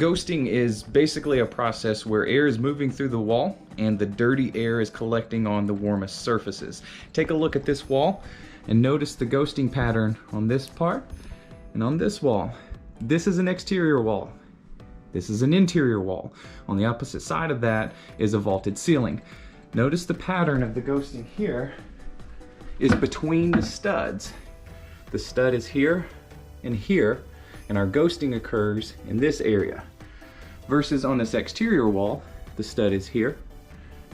Ghosting is basically a process where air is moving through the wall and the dirty air is collecting on the warmest surfaces. Take a look at this wall and notice the ghosting pattern on this part and on this wall. This is an exterior wall. This is an interior wall. On the opposite side of that is a vaulted ceiling. Notice the pattern of the ghosting here is between the studs. The stud is here and here, and our ghosting occurs in this area. Versus on this exterior wall, the stud is here,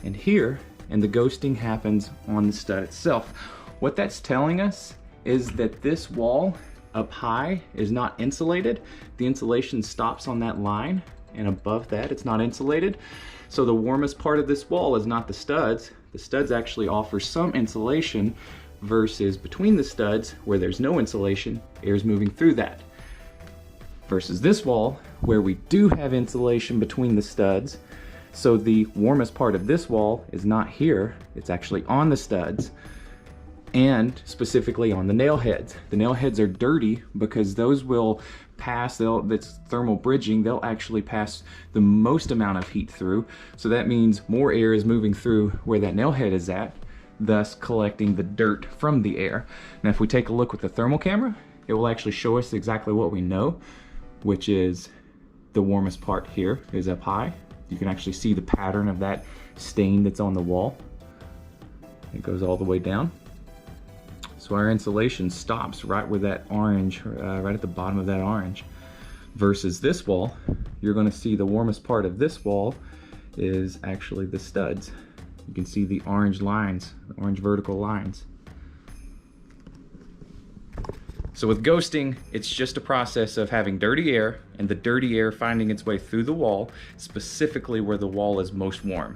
and the ghosting happens on the stud itself. What that's telling us is that this wall up high is not insulated. The insulation stops on that line, and above that it's not insulated. So the warmest part of this wall is not the studs. The studs actually offer some insulation, versus between the studs where there's no insulation, air's moving through that. Versus this wall where we do have insulation between the studs. So the warmest part of this wall is not here, it's actually on the studs, and specifically on the nail heads. The nail heads are dirty because those will pass, that's thermal bridging, they'll actually pass the most amount of heat through. So that means more air is moving through where that nail head is at, thus collecting the dirt from the air. Now if we take a look with the thermal camera, it will actually show us exactly what we know, which is the warmest part here is up high. You can actually see the pattern of that stain that's on the wall. It goes all the way down. So our insulation stops right where that orange, right at the bottom of that orange. Versus this wall, you're gonna see the warmest part of this wall is actually the studs. You can see the orange lines, the orange vertical lines. So with ghosting, it's just a process of having dirty air and the dirty air finding its way through the wall, specifically where the wall is most warm.